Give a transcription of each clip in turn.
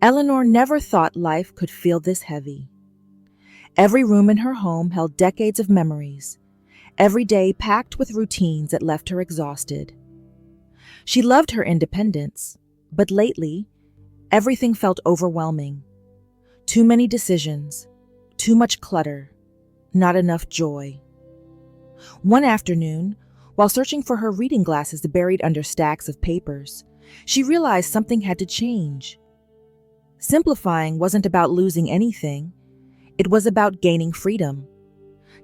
Eleanor never thought life could feel this heavy. Every room in her home held decades of memories, every day packed with routines that left her exhausted. She loved her independence, but lately, everything felt overwhelming. Too many decisions, too much clutter, not enough joy. One afternoon, while searching for her reading glasses buried under stacks of papers, she realized something had to change. Simplifying wasn't about losing anything, it was about gaining freedom.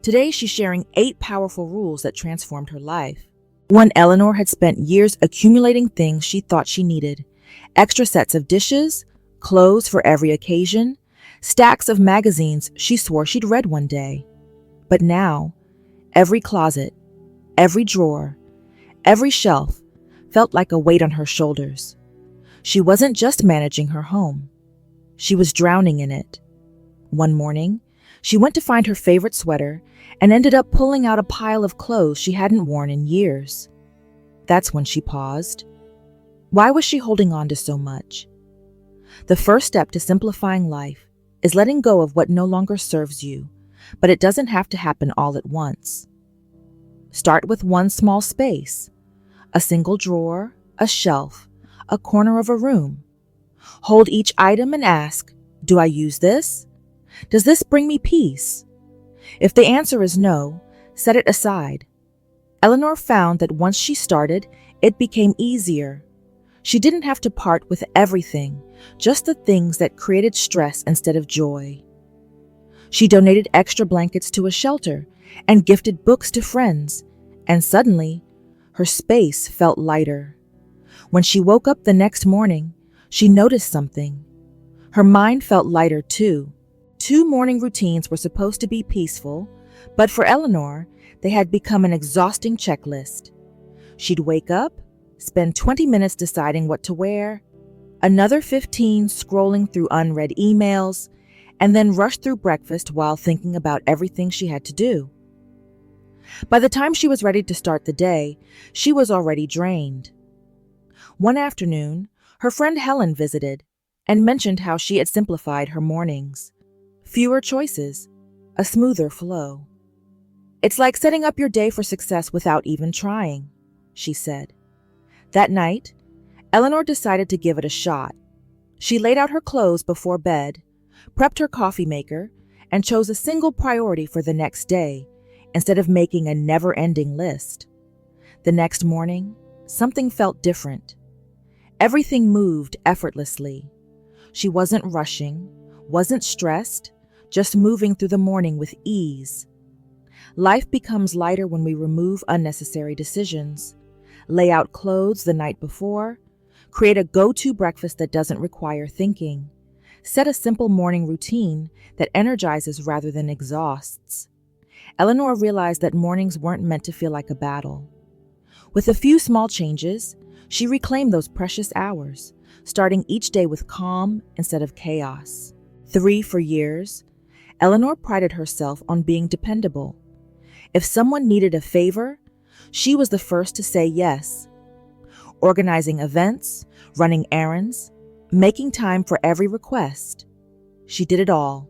Today, she's sharing 8 powerful rules that transformed her life. 1. Eleanor had spent years accumulating things she thought she needed: extra sets of dishes, clothes for every occasion, stacks of magazines she swore she'd read one day. But now, every closet, every drawer, every shelf felt like a weight on her shoulders. She wasn't just managing her home. She was drowning in it. One morning, she went to find her favorite sweater and ended up pulling out a pile of clothes she hadn't worn in years. That's when she paused. Why was she holding on to so much? The first step to simplifying life is letting go of what no longer serves you, but it doesn't have to happen all at once. Start with one small space, a single drawer, a shelf, a corner of a room. Hold each item and ask, do I use this? Does this bring me peace? If the answer is no, set it aside. Eleanor found that once she started, it became easier. She didn't have to part with everything, just the things that created stress instead of joy. She donated extra blankets to a shelter and gifted books to friends, and suddenly, her space felt lighter. When she woke up the next morning, she noticed something. Her mind felt lighter too. 2 morning routines were supposed to be peaceful, but for Eleanor, they had become an exhausting checklist. She'd wake up, spend 20 minutes deciding what to wear, another 15 scrolling through unread emails, and then rush through breakfast while thinking about everything she had to do. By the time she was ready to start the day, she was already drained. One afternoon, her friend Helen visited and mentioned how she had simplified her mornings. Fewer choices, a smoother flow. It's like setting up your day for success without even trying, she said. That night, Eleanor decided to give it a shot. She laid out her clothes before bed, prepped her coffee maker, and chose a single priority for the next day instead of making a never-ending list. The next morning, something felt different. Everything moved effortlessly. She wasn't rushing, wasn't stressed, just moving through the morning with ease. Life becomes lighter when we remove unnecessary decisions, lay out clothes the night before, create a go-to breakfast that doesn't require thinking, set a simple morning routine that energizes rather than exhausts. Eleanor realized that mornings weren't meant to feel like a battle. With a few small changes, she reclaimed those precious hours, starting each day with calm instead of chaos. 3. For years, Eleanor prided herself on being dependable. If someone needed a favor, she was the first to say yes. Organizing events, running errands, making time for every request. She did it all.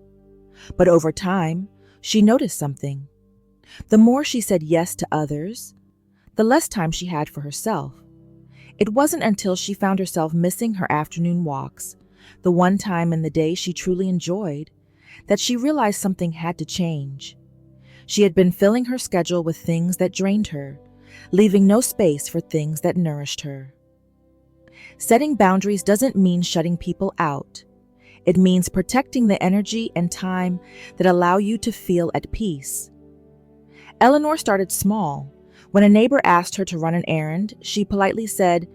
But over time, she noticed something. The more she said yes to others, the less time she had for herself. It wasn't until she found herself missing her afternoon walks, the one time in the day she truly enjoyed, that she realized something had to change. She had been filling her schedule with things that drained her, leaving no space for things that nourished her. Setting boundaries doesn't mean shutting people out. It means protecting the energy and time that allow you to feel at peace. Eleanor started small. When a neighbor asked her to run an errand, she politely said,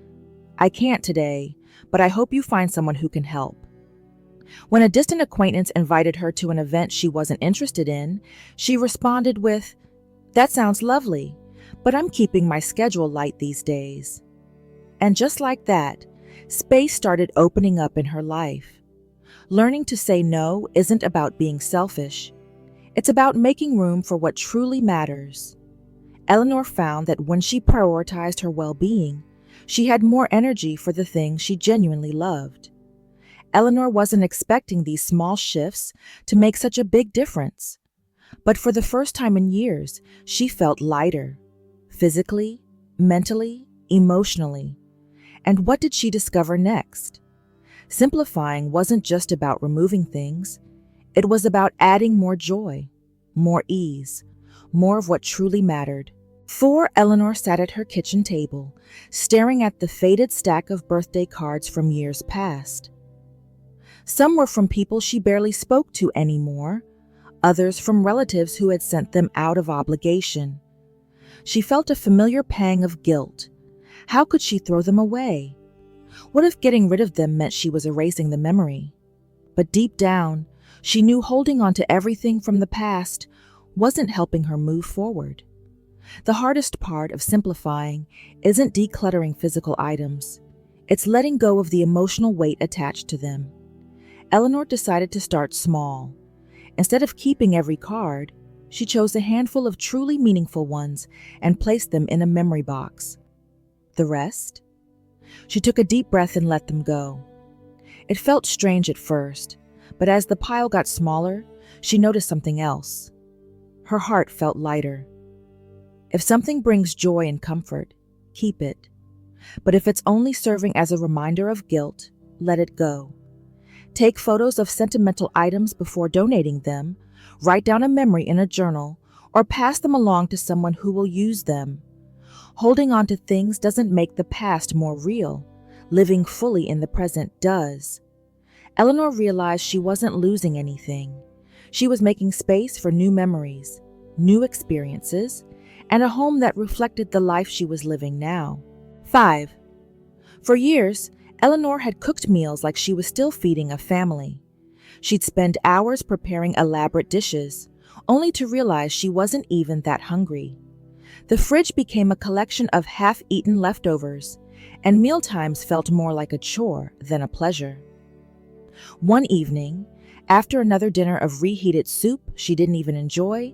"I can't today, but I hope you find someone who can help." When a distant acquaintance invited her to an event she wasn't interested in, she responded with, "That sounds lovely, but I'm keeping my schedule light these days." And just like that, space started opening up in her life. Learning to say no isn't about being selfish. It's about making room for what truly matters. Eleanor found that when she prioritized her well-being, she had more energy for the things she genuinely loved. Eleanor wasn't expecting these small shifts to make such a big difference. But for the first time in years, she felt lighter, physically, mentally, emotionally. And what did she discover next? Simplifying wasn't just about removing things, it was about adding more joy, more ease, more of what truly mattered. Eleanor sat at her kitchen table, staring at the faded stack of birthday cards from years past. Some were from people she barely spoke to anymore, others from relatives who had sent them out of obligation. She felt a familiar pang of guilt. How could she throw them away? What if getting rid of them meant she was erasing the memory? But deep down, she knew holding on to everything from the past wasn't helping her move forward. The hardest part of simplifying isn't decluttering physical items. It's letting go of the emotional weight attached to them. Eleanor decided to start small. Instead of keeping every card, she chose a handful of truly meaningful ones and placed them in a memory box. The rest? She took a deep breath and let them go. It felt strange at first, but as the pile got smaller, she noticed something else. Her heart felt lighter. If something brings joy and comfort, keep it. But if it's only serving as a reminder of guilt, let it go. Take photos of sentimental items before donating them, write down a memory in a journal, or pass them along to someone who will use them. Holding on to things doesn't make the past more real. Living fully in the present does. Eleanor realized she wasn't losing anything. She was making space for new memories, new experiences, and a home that reflected the life she was living now. 5. For years, Eleanor had cooked meals like she was still feeding a family. She'd spend hours preparing elaborate dishes, only to realize she wasn't even that hungry. The fridge became a collection of half-eaten leftovers, and mealtimes felt more like a chore than a pleasure. One evening, after another dinner of reheated soup she didn't even enjoy,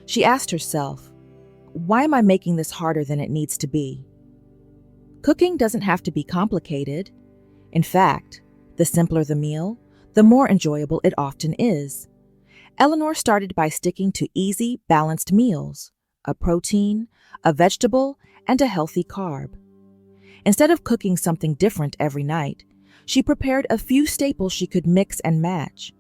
she asked herself, "Why am I making this harder than it needs to be?" Cooking doesn't have to be complicated. In fact, the simpler the meal, the more enjoyable it often is. Eleanor started by sticking to easy, balanced meals, a protein, a vegetable, and a healthy carb. Instead of cooking something different every night, she prepared a few staples she could mix and match.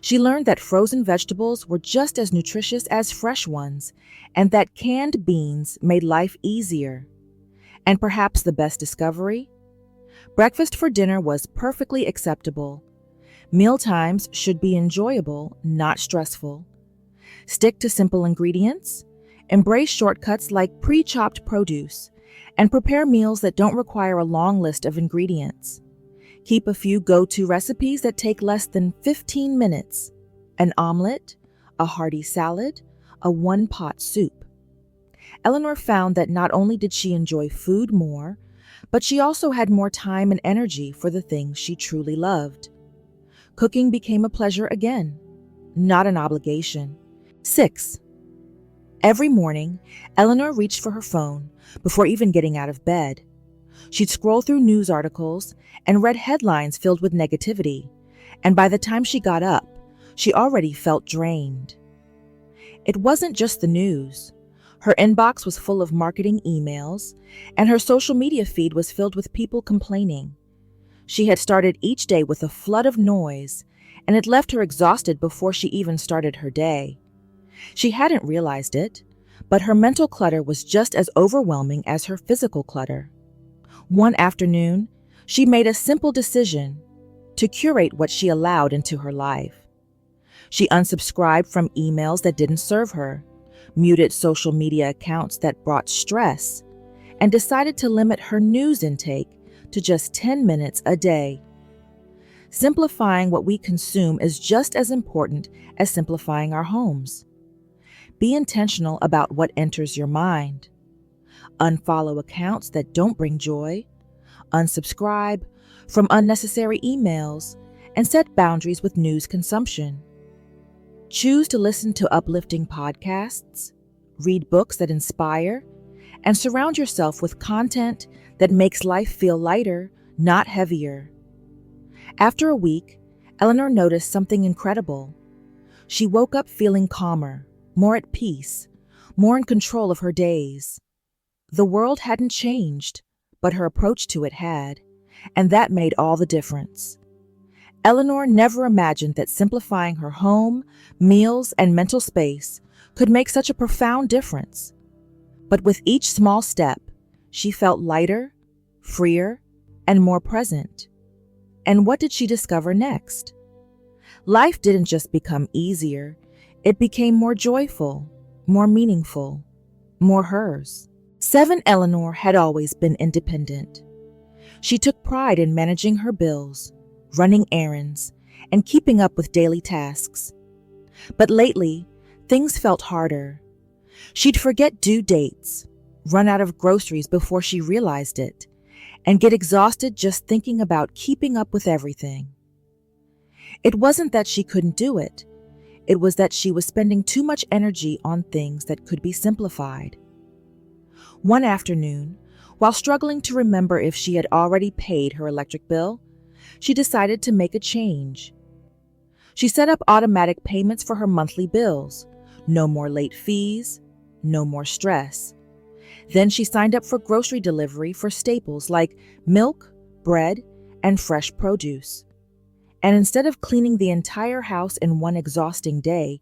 She learned that frozen vegetables were just as nutritious as fresh ones, and that canned beans made life easier. And perhaps the best discovery? Breakfast for dinner was perfectly acceptable. Mealtimes should be enjoyable, not stressful. Stick to simple ingredients, embrace shortcuts like pre-chopped produce, and prepare meals that don't require a long list of ingredients. Keep a few go-to recipes that take less than 15 minutes. An omelet, a hearty salad, a one-pot soup. Eleanor found that not only did she enjoy food more, but she also had more time and energy for the things she truly loved. Cooking became a pleasure again, not an obligation. 6. Every morning, Eleanor reached for her phone before even getting out of bed. She'd scroll through news articles and read headlines filled with negativity, and by the time she got up, she already felt drained. It wasn't just the news. Her inbox was full of marketing emails, and her social media feed was filled with people complaining. She had started each day with a flood of noise, and it left her exhausted before she even started her day. She hadn't realized it, but her mental clutter was just as overwhelming as her physical clutter. One afternoon, she made a simple decision to curate what she allowed into her life. She unsubscribed from emails that didn't serve her, muted social media accounts that brought stress, and decided to limit her news intake to just 10 minutes a day. Simplifying what we consume is just as important as simplifying our homes. Be intentional about what enters your mind. Unfollow accounts that don't bring joy, unsubscribe from unnecessary emails, and set boundaries with news consumption. Choose to listen to uplifting podcasts, read books that inspire, and surround yourself with content that makes life feel lighter, not heavier. After a week, Eleanor noticed something incredible. She woke up feeling calmer, more at peace, more in control of her days. The world hadn't changed, but her approach to it had, and that made all the difference. Eleanor never imagined that simplifying her home, meals, and mental space could make such a profound difference. But with each small step, she felt lighter, freer, and more present. And what did she discover next? Life didn't just become easier, it became more joyful, more meaningful, more hers. 7 Eleanor had always been independent. She took pride in managing her bills, running errands, and keeping up with daily tasks. But lately, things felt harder. She'd forget due dates, run out of groceries before she realized it, and get exhausted just thinking about keeping up with everything. It wasn't that she couldn't do it. It was that she was spending too much energy on things that could be simplified. One afternoon, while struggling to remember if she had already paid her electric bill, she decided to make a change. She set up automatic payments for her monthly bills. No more late fees, no more stress. Then she signed up for grocery delivery for staples like milk, bread, and fresh produce. And instead of cleaning the entire house in one exhausting day,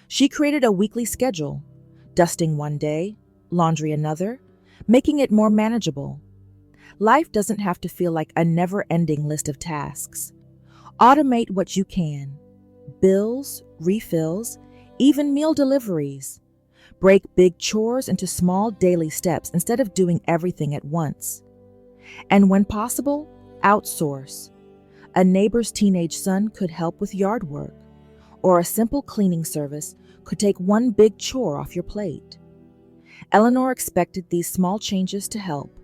she created a weekly schedule, dusting one day, laundry another, making it more manageable. Life doesn't have to feel like a never-ending list of tasks. Automate what you can. Bills, refills, even meal deliveries. Break big chores into small daily steps instead of doing everything at once. And when possible, outsource. A neighbor's teenage son could help with yard work, or a simple cleaning service could take one big chore off your plate. Eleanor expected these small changes to help,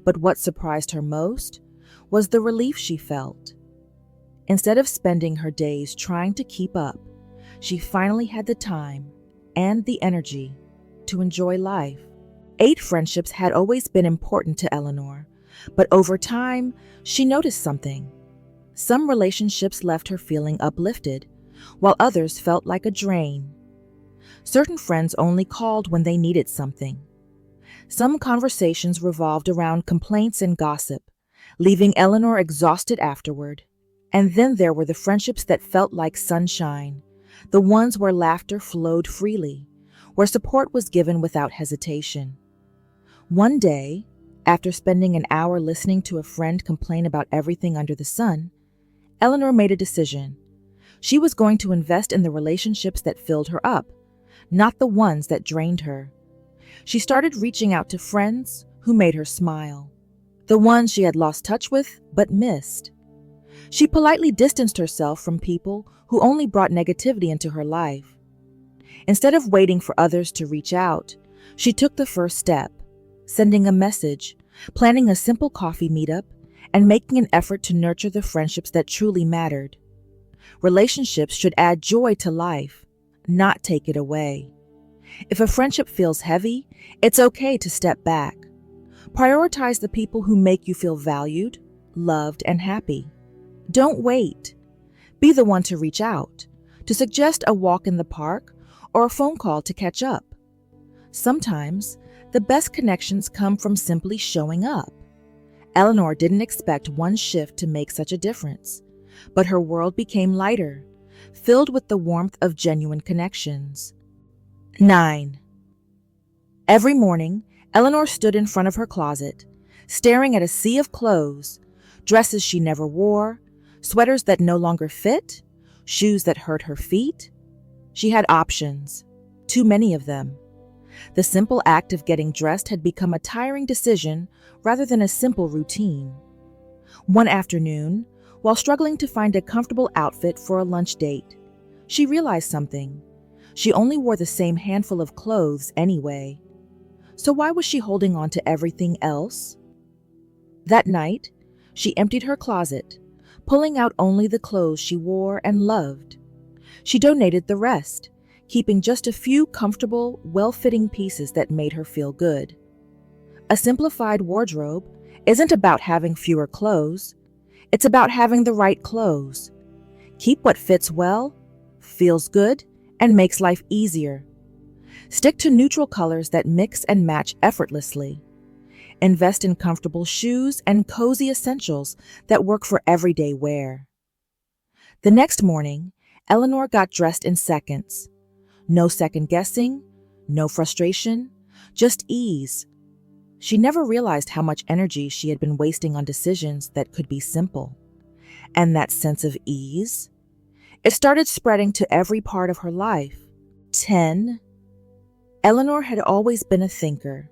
but what surprised her most was the relief she felt. Instead of spending her days trying to keep up, she finally had the time and the energy to enjoy life. 8 friendships had always been important to Eleanor, but over time, she noticed something. Some relationships left her feeling uplifted, while others felt like a drain. Certain friends only called when they needed something. Some conversations revolved around complaints and gossip, leaving Eleanor exhausted afterward. And then there were the friendships that felt like sunshine, the ones where laughter flowed freely, where support was given without hesitation. One day, after spending an hour listening to a friend complain about everything under the sun, Eleanor made a decision. She was going to invest in the relationships that filled her up, not the ones that drained her. She started reaching out to friends who made her smile, the ones she had lost touch with but missed. She politely distanced herself from people who only brought negativity into her life. Instead of waiting for others to reach out, she took the first step, sending a message, planning a simple coffee meetup, and making an effort to nurture the friendships that truly mattered. Relationships should add joy to life, not take it away. If a friendship feels heavy, it's okay to step back. Prioritize the people who make you feel valued, loved, and happy. Don't wait. Be the one to reach out, to suggest a walk in the park or a phone call to catch up. Sometimes, the best connections come from simply showing up. Eleanor didn't expect one shift to make such a difference, but her world became lighter, filled with the warmth of genuine connections. 9. Every morning, Eleanor stood in front of her closet, staring at a sea of clothes, dresses she never wore, sweaters that no longer fit, shoes that hurt her feet. She had options, too many of them. The simple act of getting dressed had become a tiring decision rather than a simple routine. One afternoon, while struggling to find a comfortable outfit for a lunch date, she realized something. She only wore the same handful of clothes anyway. So why was she holding on to everything else? That night, she emptied her closet, pulling out only the clothes she wore and loved. She donated the rest, keeping just a few comfortable, well-fitting pieces that made her feel good. A simplified wardrobe isn't about having fewer clothes. It's about having the right clothes. Keep what fits well, feels good, and makes life easier. Stick to neutral colors that mix and match effortlessly. Invest in comfortable shoes and cozy essentials that work for everyday wear. The next morning, Eleanor got dressed in seconds. No second guessing, no frustration, just ease. She never realized how much energy she had been wasting on decisions that could be simple. And that sense of ease, it started spreading to every part of her life. 10. Eleanor had always been a thinker.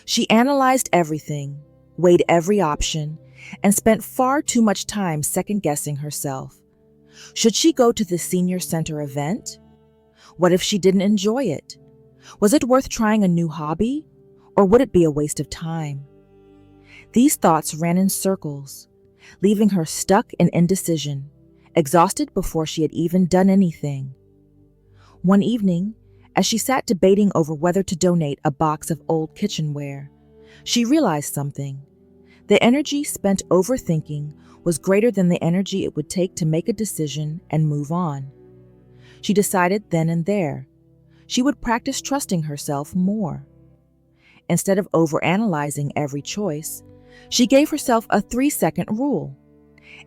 She analyzed everything, weighed every option, and spent far too much time second-guessing herself. Should she go to the senior center event? What if she didn't enjoy it? Was it worth trying a new hobby? Or would it be a waste of time? These thoughts ran in circles, leaving her stuck in indecision, exhausted before she had even done anything. One evening, as she sat debating over whether to donate a box of old kitchenware, she realized something. The energy spent overthinking was greater than the energy it would take to make a decision and move on. She decided then and there, she would practice trusting herself more. Instead of overanalyzing every choice, she gave herself a 3-second rule.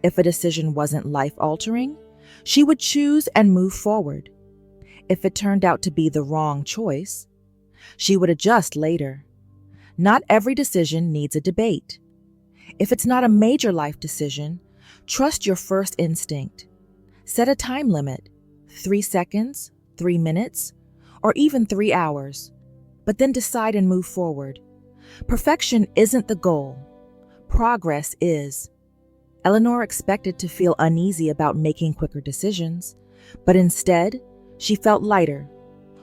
If a decision wasn't life-altering, she would choose and move forward. If it turned out to be the wrong choice, she would adjust later. Not every decision needs a debate. If it's not a major life decision, trust your first instinct. Set a time limit, 3 seconds, 3 minutes, or even 3 hours. But then decide and move forward. Perfection isn't the goal. Progress is. Eleanor expected to feel uneasy about making quicker decisions, but instead, she felt lighter,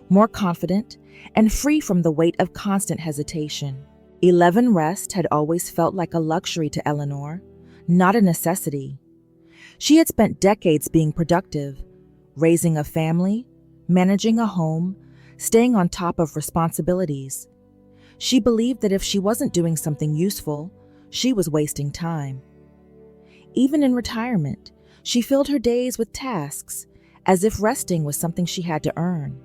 more confident, and free from the weight of constant hesitation. 11 rest had always felt like a luxury to Eleanor, not a necessity. She had spent decades being productive, raising a family, managing a home, staying on top of responsibilities. She believed that if she wasn't doing something useful, she was wasting time. Even in retirement, she filled her days with tasks, as if resting was something she had to earn.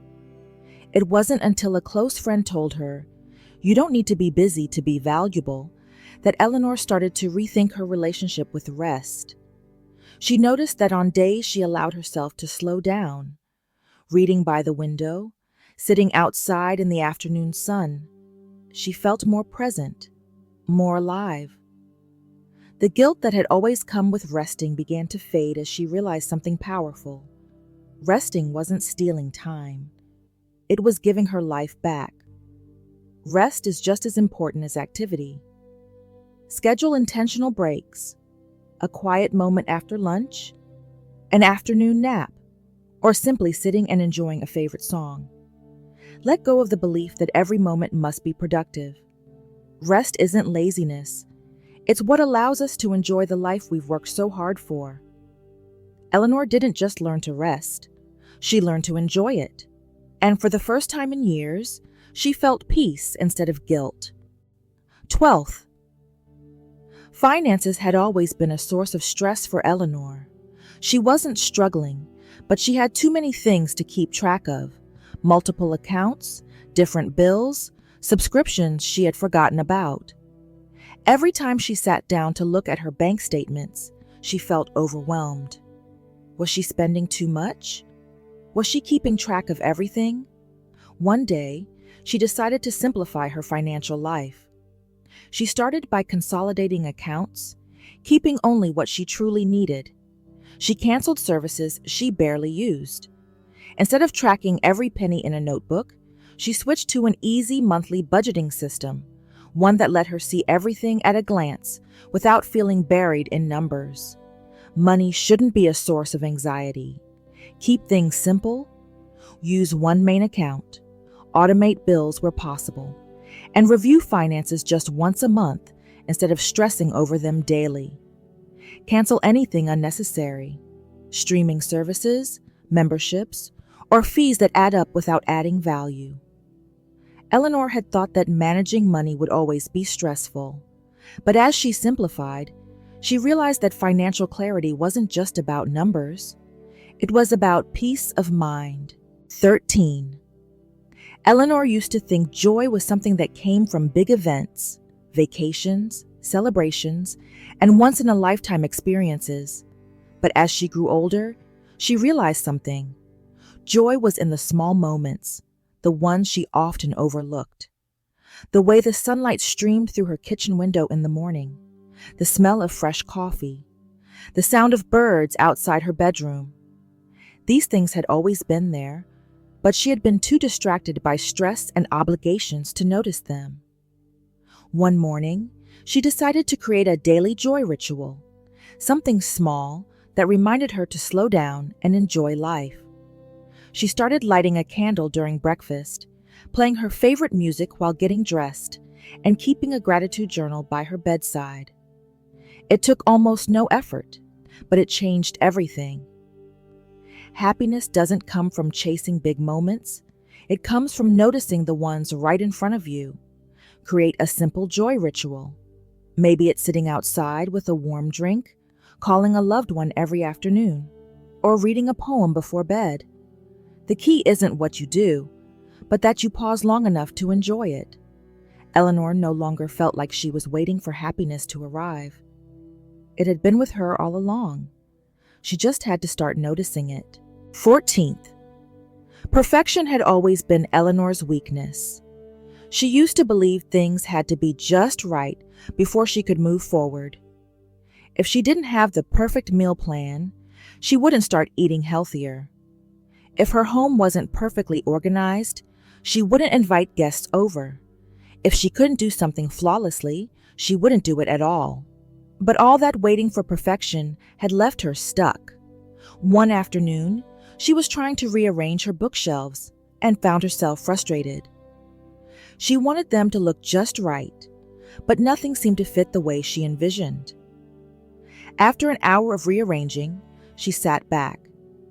It wasn't until a close friend told her, "You don't need to be busy to be valuable," that Eleanor started to rethink her relationship with rest. She noticed that on days she allowed herself to slow down, reading by the window, sitting outside in the afternoon sun, she felt more present, more alive. The guilt that had always come with resting began to fade as she realized something powerful. Resting wasn't stealing time. It was giving her life back. Rest is just as important as activity. Schedule intentional breaks, a quiet moment after lunch, an afternoon nap, or simply sitting and enjoying a favorite song. Let go of the belief that every moment must be productive. Rest isn't laziness. It's what allows us to enjoy the life we've worked so hard for. Eleanor didn't just learn to rest. She learned to enjoy it. And for the first time in years, she felt peace instead of guilt. 12th, finances had always been a source of stress for Eleanor. She wasn't struggling, but she had too many things to keep track of. Multiple accounts, different bills, subscriptions she had forgotten about. Every time she sat down to look at her bank statements, she felt overwhelmed. Was she spending too much? Was she keeping track of everything? One day, she decided to simplify her financial life. She started by consolidating accounts, keeping only what she truly needed. She canceled services she barely used. Instead of tracking every penny in a notebook, she switched to an easy monthly budgeting system, one that let her see everything at a glance without feeling buried in numbers. Money shouldn't be a source of anxiety. Keep things simple, use one main account, automate bills where possible, and review finances just once a month instead of stressing over them daily. Cancel anything unnecessary, streaming services, memberships, or fees that add up without adding value. Eleanor had thought that managing money would always be stressful, but as she simplified, She realized that financial clarity wasn't just about numbers. It was about peace of mind. 13. Eleanor used to think joy was something that came from big events, vacations, celebrations, and once-in-a-lifetime experiences. But as she grew older, she realized something. Joy was in the small moments, the ones she often overlooked. The way the sunlight streamed through her kitchen window in the morning, the smell of fresh coffee, the sound of birds outside her bedroom. These things had always been there, but she had been too distracted by stress and obligations to notice them. One morning, she decided to create a daily joy ritual, something small that reminded her to slow down and enjoy life. She started lighting a candle during breakfast, playing her favorite music while getting dressed, and keeping a gratitude journal by her bedside. It took almost no effort, but it changed everything. Happiness doesn't come from chasing big moments. It comes from noticing the ones right in front of you. Create a simple joy ritual. Maybe it's sitting outside with a warm drink, calling a loved one every afternoon, or reading a poem before bed. The key isn't what you do, but that you pause long enough to enjoy it. Eleanor no longer felt like she was waiting for happiness to arrive. It had been with her all along. She just had to start noticing it. 14th. Perfection had always been Eleanor's weakness. She used to believe things had to be just right before she could move forward. If she didn't have the perfect meal plan, she wouldn't start eating healthier. If her home wasn't perfectly organized, she wouldn't invite guests over. If she couldn't do something flawlessly, she wouldn't do it at all. But all that waiting for perfection had left her stuck. One afternoon, she was trying to rearrange her bookshelves and found herself frustrated. She wanted them to look just right, but nothing seemed to fit the way she envisioned. After an hour of rearranging, she sat back,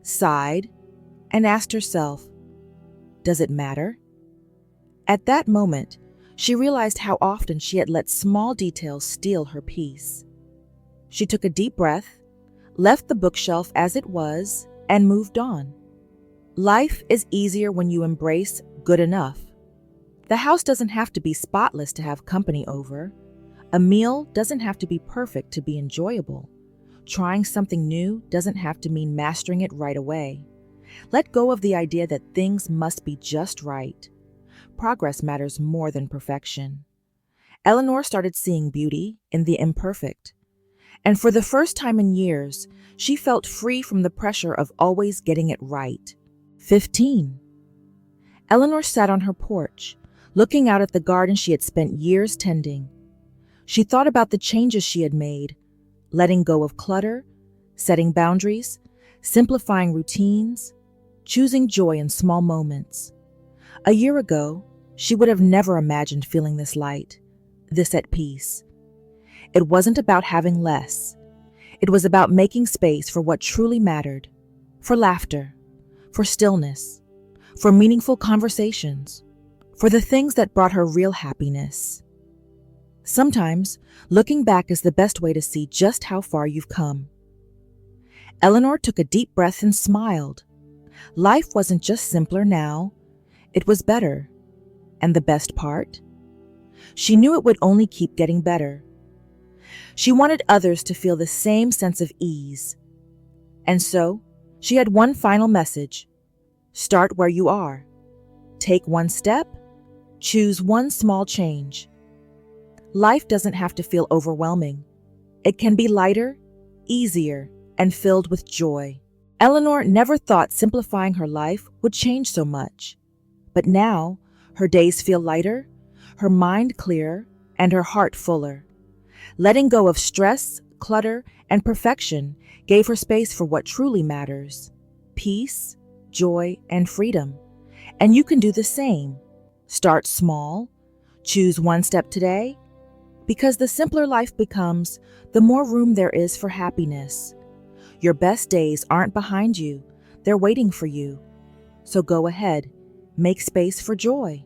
sighed, and asked herself, "Does it matter?" At that moment, she realized how often she had let small details steal her peace. She took a deep breath, left the bookshelf as it was, and moved on. Life is easier when you embrace good enough. The house doesn't have to be spotless to have company over. A meal doesn't have to be perfect to be enjoyable. Trying something new doesn't have to mean mastering it right away. Let go of the idea that things must be just right. Progress matters more than perfection. Eleanor started seeing beauty in the imperfect. And for the first time in years, she felt free from the pressure of always getting it right. 15. Eleanor sat on her porch, looking out at the garden she had spent years tending. She thought about the changes she had made, letting go of clutter, setting boundaries, simplifying routines, choosing joy in small moments. A year ago, she would have never imagined feeling this light, this at peace. It wasn't about having less. It was about making space for what truly mattered, for laughter, for stillness, for meaningful conversations, for the things that brought her real happiness. Sometimes, looking back is the best way to see just how far you've come. Eleanor took a deep breath and smiled. Life wasn't just simpler now, it was better. And the best part? She knew it would only keep getting better. She wanted others to feel the same sense of ease. And so, she had one final message. Start where you are. Take one step. Choose one small change. Life doesn't have to feel overwhelming. It can be lighter, easier, and filled with joy. Eleanor never thought simplifying her life would change so much. But now, her days feel lighter, her mind clearer, and her heart fuller. Letting go of stress, clutter, and perfection gave her space for what truly matters: peace, joy, and freedom. And you can do the same. Start small, choose one step today, because the simpler life becomes, the more room there is for happiness. Your best days aren't behind you, they're waiting for you. So go ahead, make space for joy.